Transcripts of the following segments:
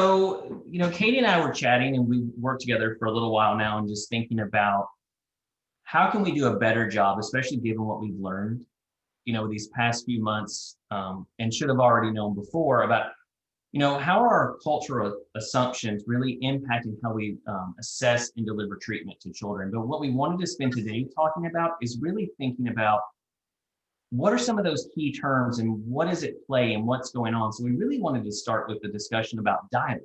So, Katie and I were chatting and we worked together for a little while now and just thinking about how can we do a better job, especially given what we've learned, these past few months, and should have already known before about, how are our cultural assumptions really impacting how we assess and deliver treatment to children. But what we wanted to spend today talking about is really thinking about what are some of those key terms and what is at play and what's going on. So we really wanted to start with the discussion about dialect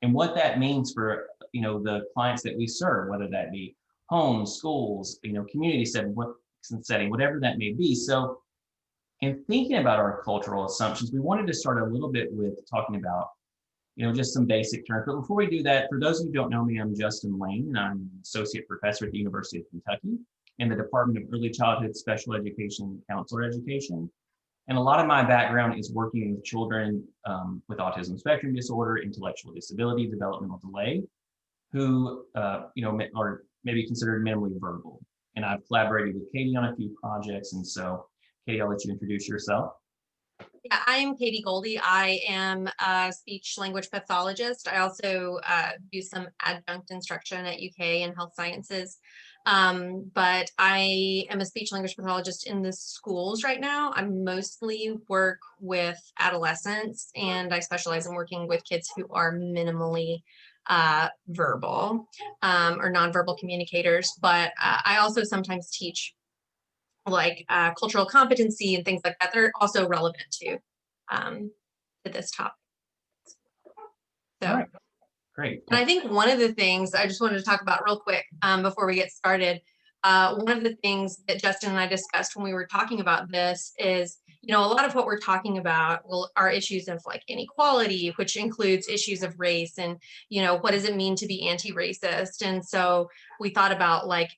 and what that means for the clients that we serve, whether that be homes, schools, community setting, whatever that may be. So in thinking about our cultural assumptions, we wanted to start a little bit with talking about just some basic terms. But before we do that, for those of you who don't know me, I'm Justin Lane, and I'm an associate professor at the University of Kentucky in the Department of Early Childhood Special Education and Counselor Education. And a lot of my background is working with children with autism spectrum disorder, intellectual disability, developmental delay, who are maybe considered minimally verbal. And I've collaborated with Katie on a few projects. And so, Katie, I'll let you introduce yourself. Yeah, I am Lane-Goldey. I am a speech language pathologist. I also do some adjunct instruction at UK in health sciences. But I am a speech language pathologist in the schools right now. I mostly work with adolescents, and I specialize in working with kids who are minimally verbal or nonverbal communicators. But I also sometimes teach like cultural competency and things like that. They're also relevant to this topic. So, all right, great. And I think one of the things I just wanted to talk about real quick before we get started, one of the things that Justin and I discussed when we were talking about this is, a lot of what we're talking about are issues of like inequality, which includes issues of race and, what does it mean to be anti-racist? And so we thought about like,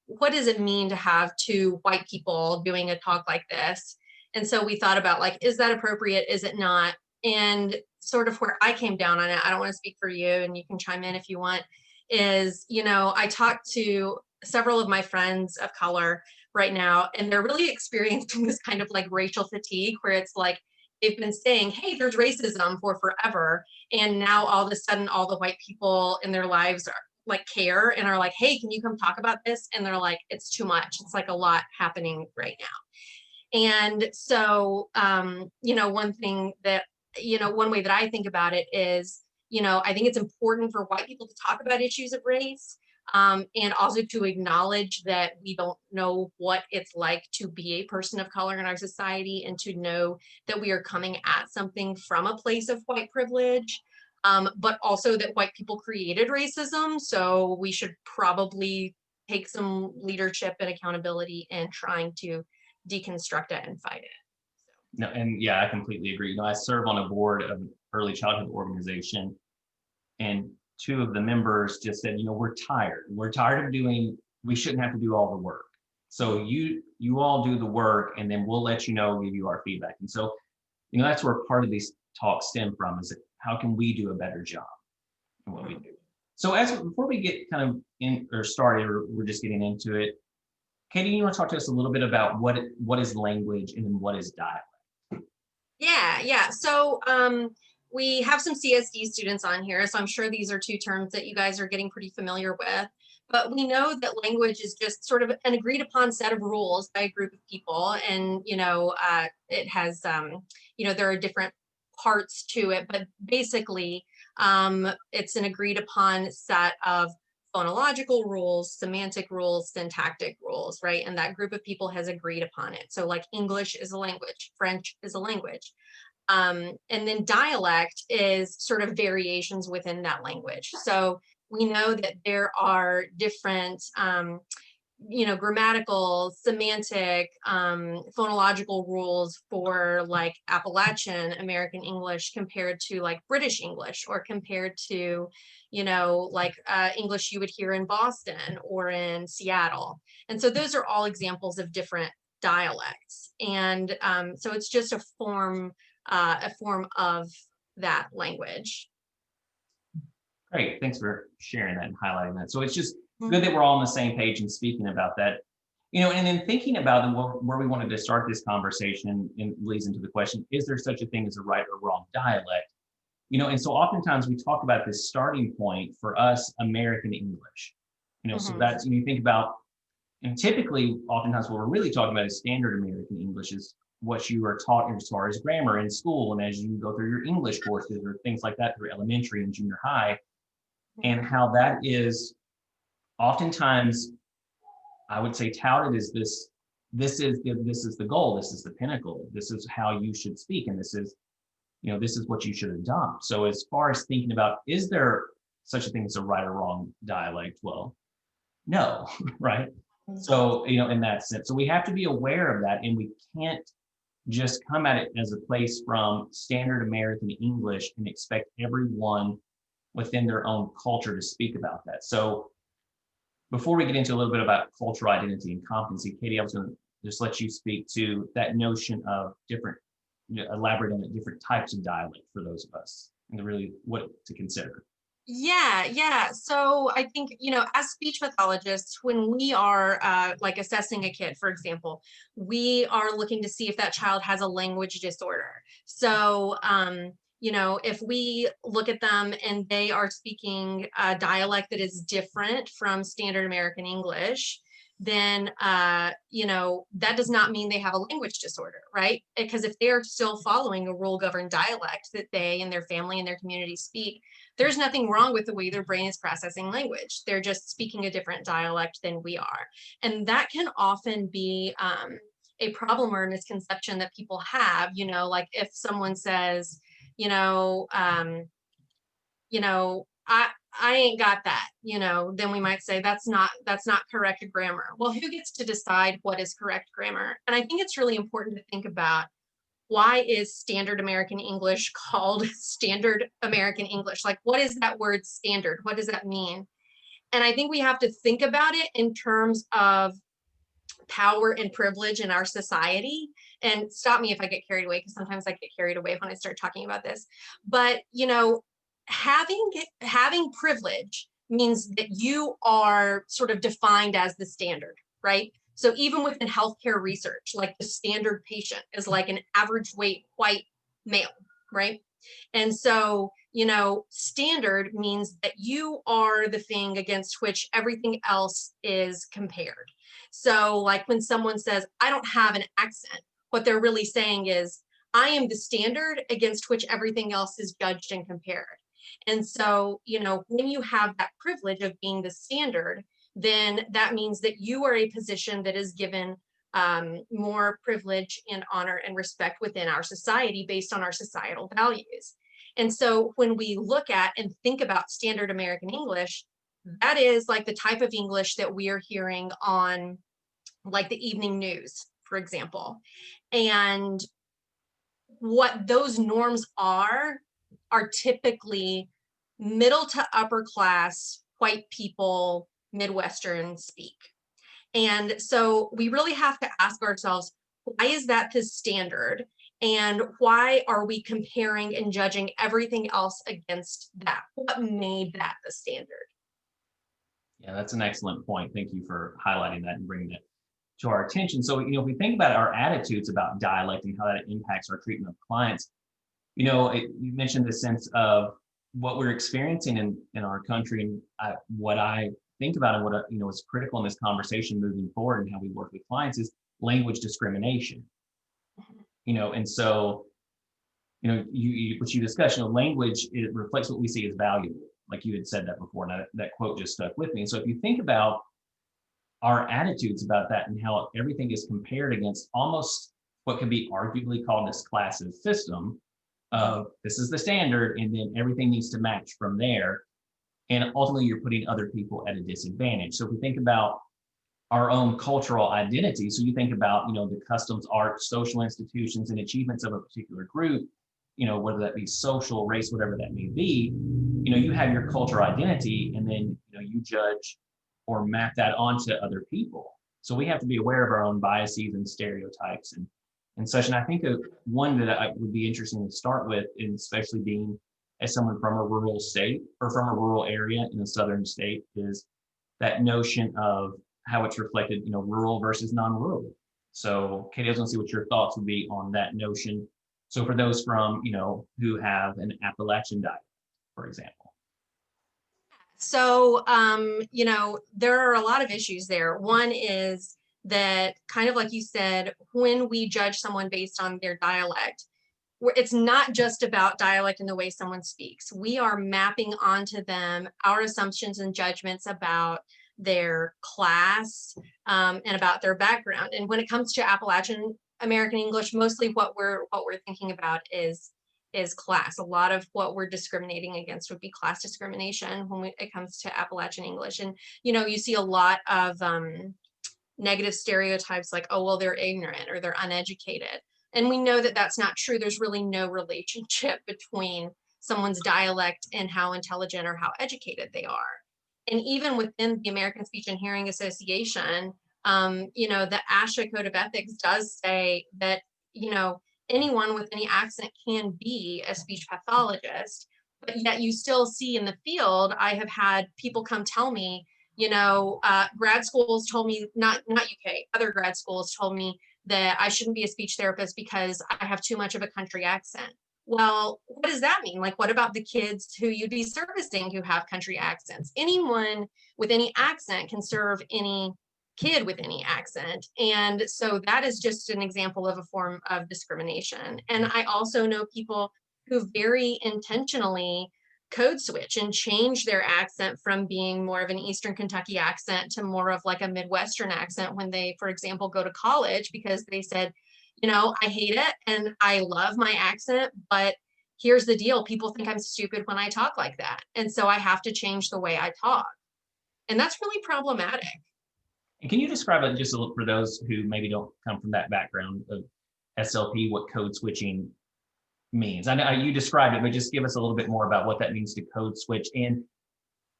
what does it mean to have two white people doing a talk like this? And so we thought about like, is that appropriate? Is it not? And sort of where I came down on it, I don't want to speak for you and you can chime in if you want, is, I talked to several of my friends of color right now, and they're really experiencing this kind of like racial fatigue where it's like, they've been saying, hey, there's racism for forever. And now all of a sudden, all the white people in their lives are like care and are like, hey, can you come talk about this? And they're like, it's too much. It's like a lot happening right now. And so, one thing that, one way that I think about it is, I think it's important for white people to talk about issues of race and also to acknowledge that we don't know what it's like to be a person of color in our society and to know that we are coming at something from a place of white privilege. But also that white people created racism. So we should probably take some leadership and accountability in trying to deconstruct it and fight it. No, and yeah, I completely agree. I serve on a board of an early childhood organization, and two of the members just said, we're tired. We're tired of we shouldn't have to do all the work. So you all do the work, and then we'll let you know, give you our feedback. And so, that's where part of these talks stem from, is how can we do a better job in what we do? So before we get kind of in or started, or we're just getting into it, Katie, you want to talk to us a little bit about what is language and then what is dialect? Yeah. So we have some CSD students on here, so I'm sure these are two terms that you guys are getting pretty familiar with. But we know that language is just sort of an agreed upon set of rules by a group of people. And, it has, there are different parts to it, but basically it's an agreed upon set of phonological rules, semantic rules, syntactic rules, right? And that group of people has agreed upon it. So like English is a language, French is a language. And then dialect is sort of variations within that language. So we know that there are different, grammatical, semantic, phonological rules for like Appalachian American English compared to like British English, or compared to, English you would hear in Boston or in Seattle. And so those are all examples of different dialects. And so it's just a form of that language. Great, thanks for sharing that and highlighting that. So it's just good that we're all on the same page and speaking about that. And then thinking about where we wanted to start this conversation and leads into the question, is there such a thing as a right or wrong dialect? And so oftentimes we talk about this starting point for us, American English. So Mhm. that's, you think about, and typically, oftentimes what we're really talking about is standard American English is what you are taught as far as grammar in school and as you go through your English courses or things like that through elementary and junior high, and how that is oftentimes, I would say, touted as this is the goal, this is the pinnacle, this is how you should speak, and this is what you should adopt. So as far as thinking about, is there such a thing as a right or wrong dialect? Well, no, right? So, in that sense, so we have to be aware of that, and we can't just come at it as a place from standard American English and expect everyone within their own culture to speak about that. So before we get into a little bit about cultural identity and competency, Katie, I was going to just let you speak to that notion of elaborate on the different types of dialect for those of us and really what to consider. Yeah. So I think, as speech pathologists, when we are like assessing a kid, for example, we are looking to see if that child has a language disorder. So, if we look at them and they are speaking a dialect that is different from standard American English, then that does not mean they have a language disorder, right? Because if they're still following a rule governed dialect that they and their family and their community speak, there's nothing wrong with the way their brain is processing language. They're just speaking a different dialect than we are. And that can often be a problem or a misconception that people have, like if someone says, you know, um, I ain't got that, then we might say that's not correct grammar. Well, who gets to decide what is correct grammar? And I think it's really important to think about, why is standard American English called standard American English? Like, what is that word standard? What does that mean? And I think we have to think about it in terms of power and privilege in our society. And stop me if I get carried away, because sometimes I get carried away when I start talking about this. But, having privilege means that you are sort of defined as the standard, right? So even within healthcare research, like the standard patient is like an average weight white male, right? And so, standard means that you are the thing against which everything else is compared. So, like when someone says, I don't have an accent, what they're really saying is, I am the standard against which everything else is judged and compared. And so, when you have that privilege of being the standard, then that means that you are a position that is given more privilege and honor and respect within our society based on our societal values. And so when we look at and think about standard American English, that is like the type of English that we are hearing on like the evening news, for example. And what those norms are typically middle to upper class white people, Midwestern speak. And so we really have to ask ourselves, why is that the standard? And why are we comparing and judging everything else against that? What made that the standard? Yeah, that's an excellent point. Thank you for highlighting that and bringing it to our attention. So, if we think about our attitudes about dialect and how that impacts our treatment of clients, you mentioned the sense of what we're experiencing in our country, and what I think about and what is critical in this conversation moving forward and how we work with clients is language discrimination. And so what you discussed, language, it reflects what we see as valuable. Like you had said that before, and that quote just stuck with me. And so if you think about our attitudes about that and how everything is compared against almost what could be arguably called this classist system of this is the standard, and then everything needs to match from there. And ultimately, you're putting other people at a disadvantage. So if we think about our own cultural identity, so you think about, the customs, art, social institutions, and achievements of a particular group, whether that be social, race, whatever that may be, you have your cultural identity, and then, you judge or map that onto other people. So we have to be aware of our own biases and stereotypes and such. And I think one that I would be interesting to start with, and especially being as someone from a rural state or from a rural area in a southern state, is that notion of how it's reflected, rural versus non-rural. So Katie, I was going to see what your thoughts would be on that notion So for those from, who have an Appalachian dialect, for example. So, there are a lot of issues there. One is that, kind of like you said, when we judge someone based on their dialect, it's not just about dialect and the way someone speaks. We are mapping onto them our assumptions and judgments about their class, and about their background. And when it comes to Appalachian American English, mostly what we're thinking about is class. A lot of what we're discriminating against would be class discrimination when it comes to Appalachian English. And you see a lot of negative stereotypes like, oh, well, they're ignorant or they're uneducated. And we know that that's not true. There's really no relationship between someone's dialect and how intelligent or how educated they are. And even within the American Speech and Hearing Association, the ASHA Code of Ethics does say that, anyone with any accent can be a speech pathologist, but yet you still see in the field, I have had people come tell me, grad schools told me, not UK, other grad schools told me that I shouldn't be a speech therapist because I have too much of a country accent. Well, what does that mean? Like, what about the kids who you'd be servicing who have country accents? Anyone with any accent can serve any kid with any accent. And so that is just an example of a form of discrimination. And I also know people who very intentionally code switch and change their accent from being more of an Eastern Kentucky accent to more of like a Midwestern accent when they, for example, go to college, because they said, I hate it and I love my accent, but here's the deal. People think I'm stupid when I talk like that. And so I have to change the way I talk. And that's really problematic. And can you describe it just a little for those who maybe don't come from that background of SLP, what code switching means? I know you described it, but just give us a little bit more about what that means to code switch and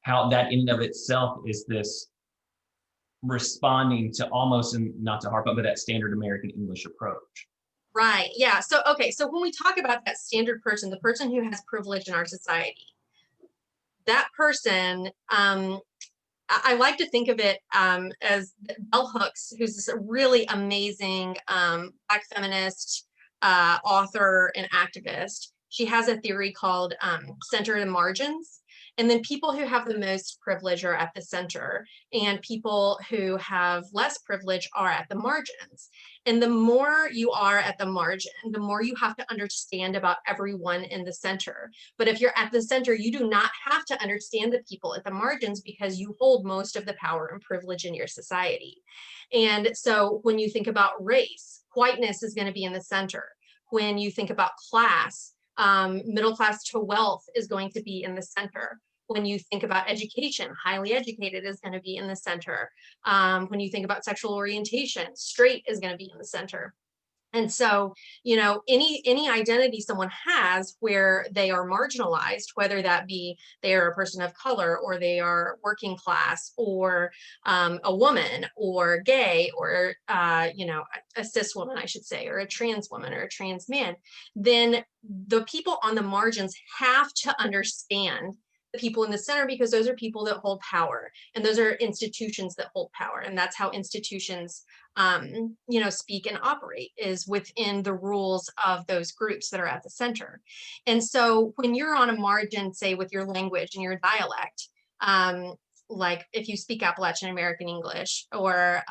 how that in and of itself is this responding to almost, and not to harp on, but that standard American English approach. Right. Yeah. So, okay. So when we talk about that standard person, the person who has privilege in our society, that person, I like to think of it as Bell Hooks, who's this really amazing Black feminist author and activist. She has a theory called center and margins. And then people who have the most privilege are at the center, and people who have less privilege are at the margins. And the more you are at the margin, the more you have to understand about everyone in the center. But if you're at the center, you do not have to understand the people at the margins because you hold most of the power and privilege in your society. And so when you think about race, whiteness is going to be in the center. When you think about class, middle class to wealth is going to be in the center. When you think about education, highly educated is going to be in the center. When you think about sexual orientation, straight is going to be in the center. And so, any identity someone has where they are marginalized, whether that be they are a person of color or they are working class or a woman or gay or, a cis woman, I should say, or a trans woman or a trans man, then the people on the margins have to understand the people in the center, because those are people that hold power and those are institutions that hold power. And that's how institutions speak and operate, is within the rules of those groups that are at the center. And so when you're on a margin, say with your language and your dialect, like if you speak Appalachian American English or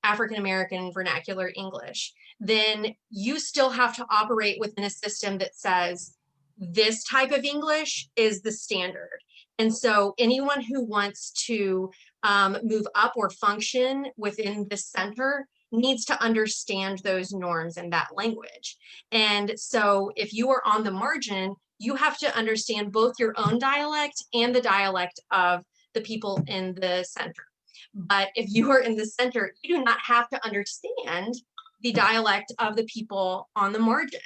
African American vernacular English, then you still have to operate within a system that says this type of English is the standard. And so anyone who wants to move up or function within the center needs to understand those norms and that language. And so if you are on the margin, you have to understand both your own dialect and the dialect of the people in the center. But if you are in the center, you do not have to understand the dialect of the people on the margin.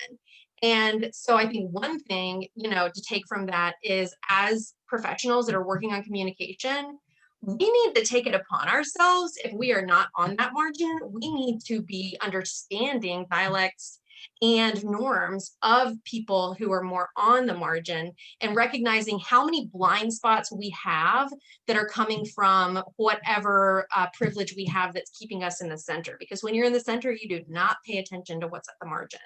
And so I think one thing, to take from that is, as professionals that are working on communication, we need to take it upon ourselves. If we are not on that margin, we need to be understanding dialects and norms of people who are more on the margin, and recognizing how many blind spots we have that are coming from whatever privilege we have that's keeping us in the center. Because when you're in the center, you do not pay attention to what's at the margin.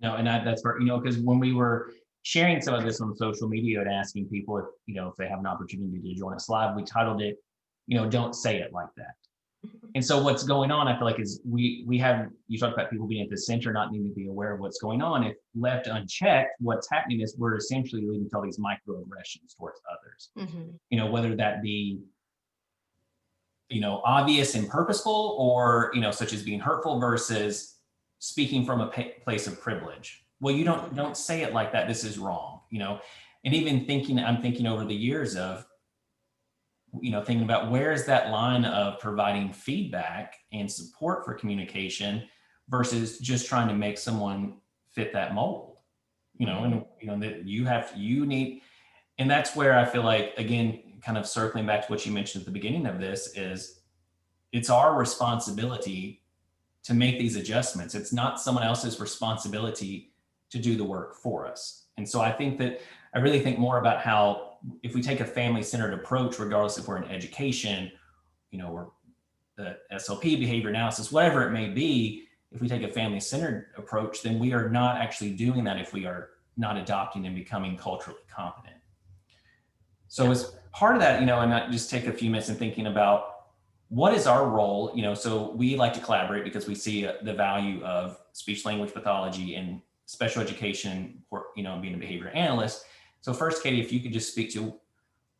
No, and that's for, because when we were sharing some of this on social media and asking people if, if they have an opportunity to join us live, we titled it, don't say it like that. And so what's going on, I feel like, is we have, you talked about people being at the center, not needing to be aware of what's going on. If left unchecked, what's happening is we're essentially leading to all these microaggressions towards others. Whether that be, obvious and purposeful, or, such as being hurtful versus speaking from a place of privilege. Well, you don't say it like that. This is wrong, and even I'm thinking over the years of, thinking about where is that line of providing feedback and support for communication versus just trying to make someone fit that mold, and, that you need, and that's where I feel like, again, kind of circling back to what you mentioned at the beginning of this, is it's our responsibility to make these adjustments. It's not someone else's responsibility to do the work for us. And so I really think more about how, if we take a family-centered approach, regardless if we're in education, or the SLP, behavior analysis, whatever it may be, if we take a family-centered approach, then we are not actually doing that if we are not adopting and becoming culturally competent. So as part of that, and I just take a few minutes and thinking about what is our role, so we like to collaborate because we see the value of speech language pathology and special education, or, being a behavior analyst. So first, Katie, if you could just speak to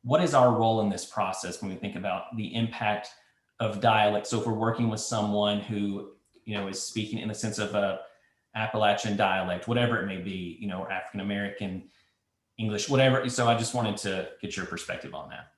what is our role in this process when we think about the impact of dialect. So if we're working with someone who, is speaking in the sense of a Appalachian dialect, whatever it may be, or African-American English, whatever. So I just wanted to get your perspective on that.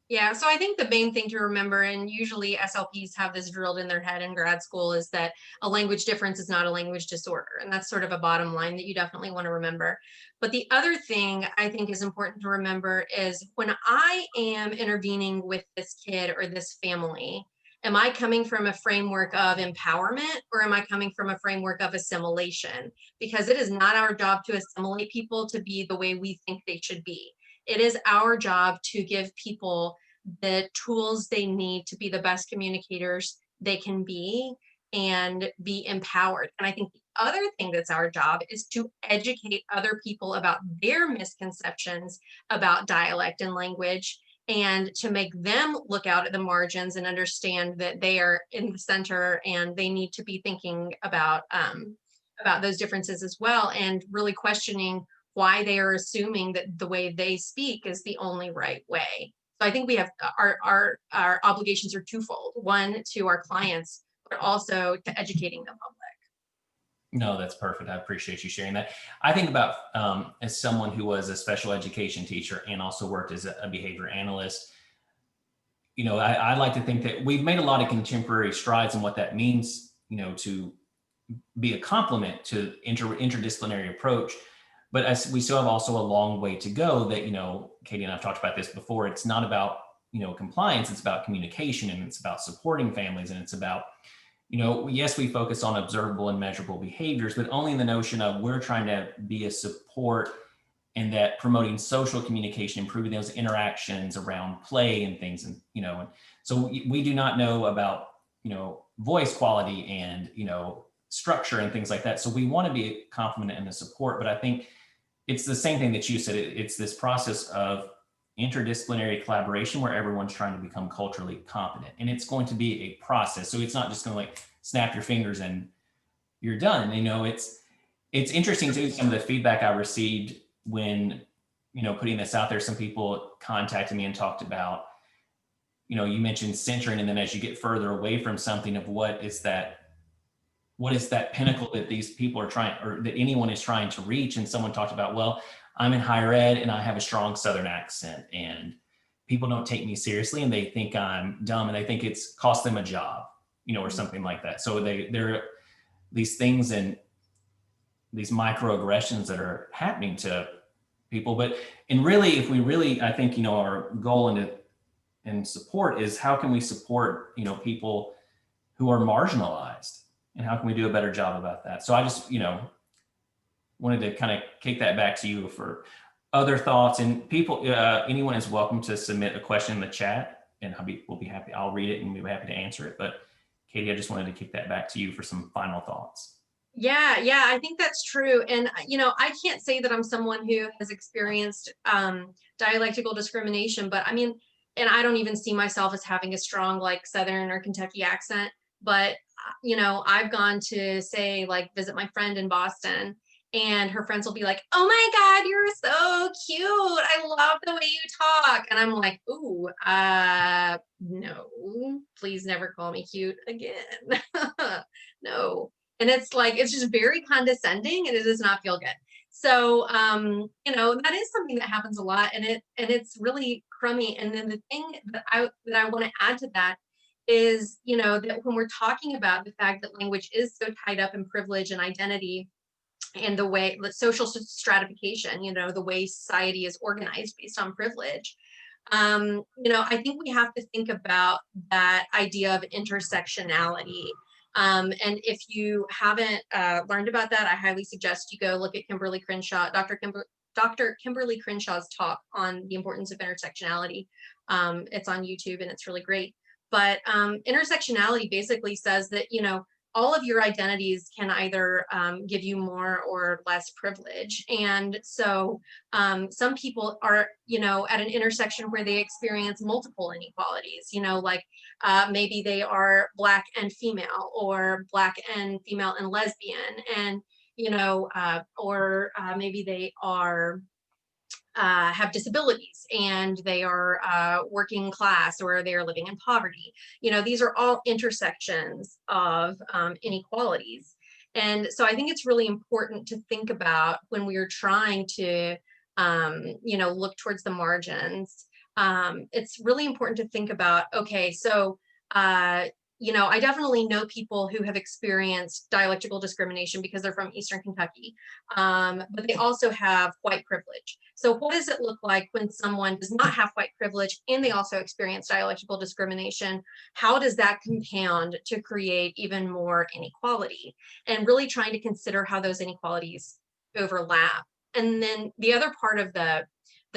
Yeah, so I think the main thing to remember, and usually SLPs have this drilled in their head in grad school, is that a language difference is not a language disorder. And that's sort of a bottom line that you definitely want to remember. But the other thing I think is important to remember is, when I am intervening with this kid or this family, am I coming from a framework of empowerment, or am I coming from a framework of assimilation? Because it is not our job to assimilate people to be the way we think they should be. It is our job to give people the tools they need to be the best communicators they can be and be empowered. And I think the other thing that's our job is to educate other people about their misconceptions about dialect and language, and to make them look out at the margins and understand that they are in the center and they need to be thinking about those differences as well, and really questioning why they are assuming that the way they speak is the only right way. So I think we have our obligations are twofold: one, to our clients, but also to educating the public. No, that's perfect. I appreciate you sharing that. I think about, as someone who was a special education teacher and also worked as a behavior analyst, I like to think that we've made a lot of contemporary strides in what that means, to be a complement to interdisciplinary approach. But as we still have also a long way to go, that, Katie and I've talked about this before, it's not about, compliance, it's about communication, and it's about supporting families, and it's about, yes, we focus on observable and measurable behaviors, but only in the notion of we're trying to be a support, and that promoting social communication, improving those interactions around play and things. And, and so we do not know about, voice quality and, structure and things like that. So we want to be a complement and a support, but I think it's the same thing that you said. It's this process of interdisciplinary collaboration where everyone's trying to become culturally competent, and it's going to be a process. So it's not just going to like snap your fingers and you're done. It's interesting too, some of the feedback I received when, putting this out there. Some people contacted me and talked about, you mentioned centering, and then as you get further away from something, of what is that pinnacle that these people are trying, or that anyone is trying to reach. And someone talked about, well, I'm in higher ed and I have a strong Southern accent, and people don't take me seriously, and they think I'm dumb, and they think it's cost them a job, or something like that. So there are these things and these microaggressions that are happening to people. And really, if we really, I think, our goal and support is, how can we support, people who are marginalized, and how can we do a better job about that? So I just, wanted to kind of kick that back to you for other thoughts. And people, anyone is welcome to submit a question in the chat, and we'll be happy. I'll read it and we'll be happy to answer it. But Katie, I just wanted to kick that back to you for some final thoughts. Yeah, I think that's true. And, I can't say that I'm someone who has experienced dialectical discrimination, but I mean, and I don't even see myself as having a strong like Southern or Kentucky accent. But, I've gone to say, like, visit my friend in Boston, and her friends will be like, "Oh my God, you're so cute. I love the way you talk." And I'm like, "Ooh, no, please never call me cute again." No. And it's like, it's just very condescending and it does not feel good. So, that is something that happens a lot, and it's really crummy. And then the thing that I want to add to that is, that when we're talking about the fact that language is so tied up in privilege and identity, and the way the social stratification, the way society is organized based on privilege, I think we have to think about that idea of intersectionality. And if you haven't learned about that, I highly suggest you go look at Kimberly Crenshaw, Dr. Kimberly Crenshaw's talk on the importance of intersectionality. It's on YouTube and it's really great. But intersectionality basically says that, all of your identities can either give you more or less privilege. And so some people are, at an intersection where they experience multiple inequalities, like maybe they are Black and female, or Black and female and lesbian, and, or maybe they are have disabilities and they are working class, or they are living in poverty. These are all intersections of inequalities. And so I think it's really important to think about when we are trying to, look towards the margins. It's really important to think about, okay, so, I definitely know people who have experienced dialectical discrimination because they're from Eastern Kentucky, but they also have white privilege. So what does it look like when someone does not have white privilege and they also experience dialectical discrimination? How does that compound to create even more inequality? And really trying to consider how those inequalities overlap. And then the other part of the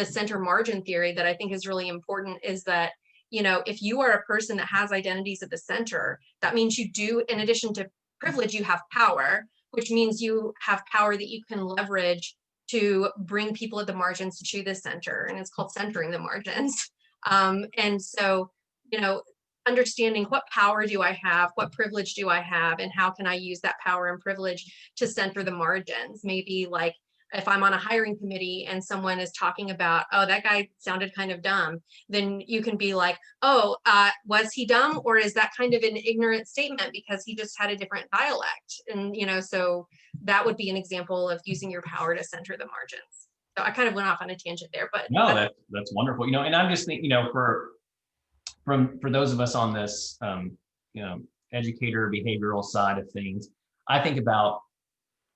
center margin theory that I think is really important is that, if you are a person that has identities at the center, that means you do, in addition to privilege, you have power, which means you have power that you can leverage to bring people at the margins to the center. And it's called centering the margins. And so, understanding what power do I have, what privilege do I have, and how can I use that power and privilege to center the margins? Maybe like, if I'm on a hiring committee and someone is talking about, oh, that guy sounded kind of dumb, then you can be like, oh, was he dumb, or is that kind of an ignorant statement because he just had a different dialect? And, so that would be an example of using your power to center the margins. So I kind of went off on a tangent there, but No, that's wonderful. And I'm just thinking, for those of us on this, educator behavioral side of things, I think about,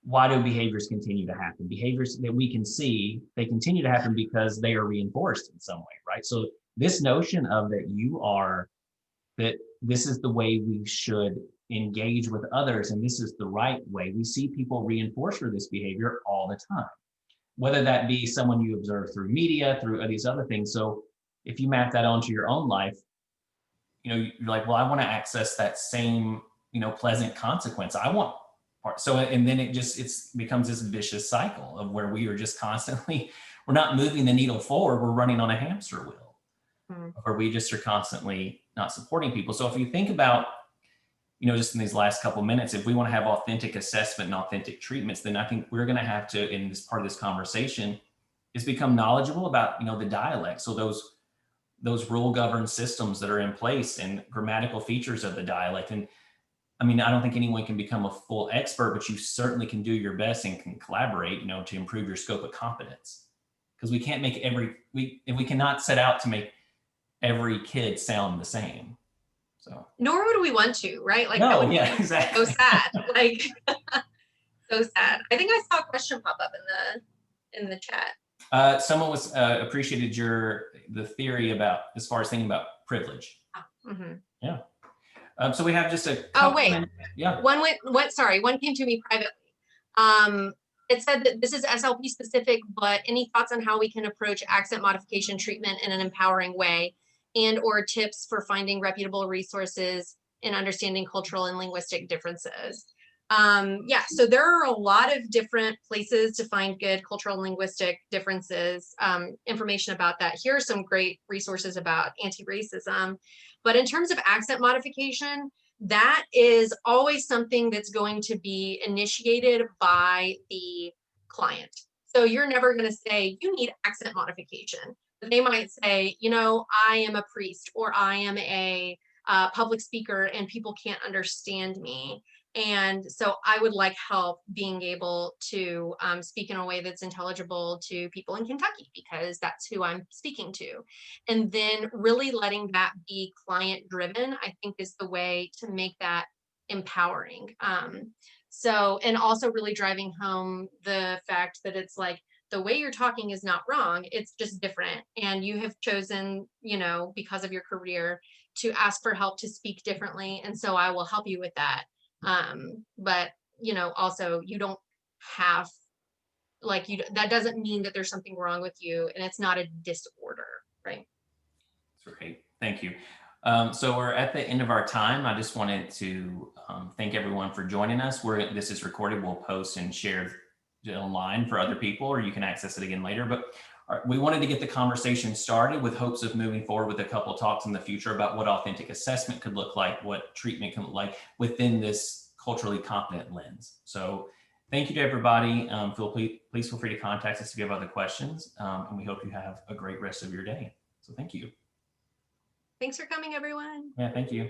why do behaviors continue to happen? Behaviors that we can see, they continue to happen because they are reinforced in some way, right? So this notion of that this is the way we should engage with others, and this is the right way. We see people reinforced for this behavior all the time, whether that be someone you observe through media, through these other things. So if you map that onto your own life, you're like, well, I want to access that same, pleasant consequence. I want so, and then it becomes this vicious cycle of where we are just constantly, we're not moving the needle forward, we're running on a hamster wheel, or we just are constantly not supporting people. So if you think about, just in these last couple of minutes, if we want to have authentic assessment and authentic treatments, then I think we're going to have to, in this part of this conversation, is become knowledgeable about, the dialect. So those rule governed systems that are in place and grammatical features of the dialect. And I mean, I don't think anyone can become a full expert, but you certainly can do your best and can collaborate, to improve your scope of competence. Because we can't make we cannot set out to make every kid sound the same. So. Nor would we want to, right? Like, no, that would yeah, be exactly. so sad. Like, so sad. I think I saw a question pop up in the chat. Someone appreciated the theory about, as far as thinking about privilege. Mm-hmm. Yeah. So we have just a couple. Oh wait, yeah. One came to me privately. It said that this is SLP specific, but any thoughts on how we can approach accent modification treatment in an empowering way, and or tips for finding reputable resources and understanding cultural and linguistic differences? Yeah, so there are a lot of different places to find good cultural and linguistic differences, information about that. Here are some great resources about anti-racism. But in terms of accent modification, that is always something that's going to be initiated by the client. So you're never going to say, you need accent modification. But they might say, you know, I am a priest, or I am a public speaker and people can't understand me. And so I would like help being able to speak in a way that's intelligible to people in Kentucky, because that's who I'm speaking to. And then really letting that be client driven, I think, is the way to make that empowering. So, and also really driving home the fact that it's like, the way you're talking is not wrong, it's just different. And you have chosen, you know, because of your career, to ask for help to speak differently. And so I will help you with that. But you know, also you don't have, like, you, that doesn't mean that there's something wrong with you, and it's not a disorder, right? That's great. Thank you. So we're at the end of our time. I just wanted to thank everyone for joining us. This is recorded. We'll post and share it online for other people, or you can access it again later. But we wanted to get the conversation started with hopes of moving forward with a couple of talks in the future about what authentic assessment could look like, what treatment can look like within this culturally competent lens. So thank you to everybody. Please feel free to contact us if you have other questions. And we hope you have a great rest of your day. So thank you. Thanks for coming, everyone. Yeah, thank you.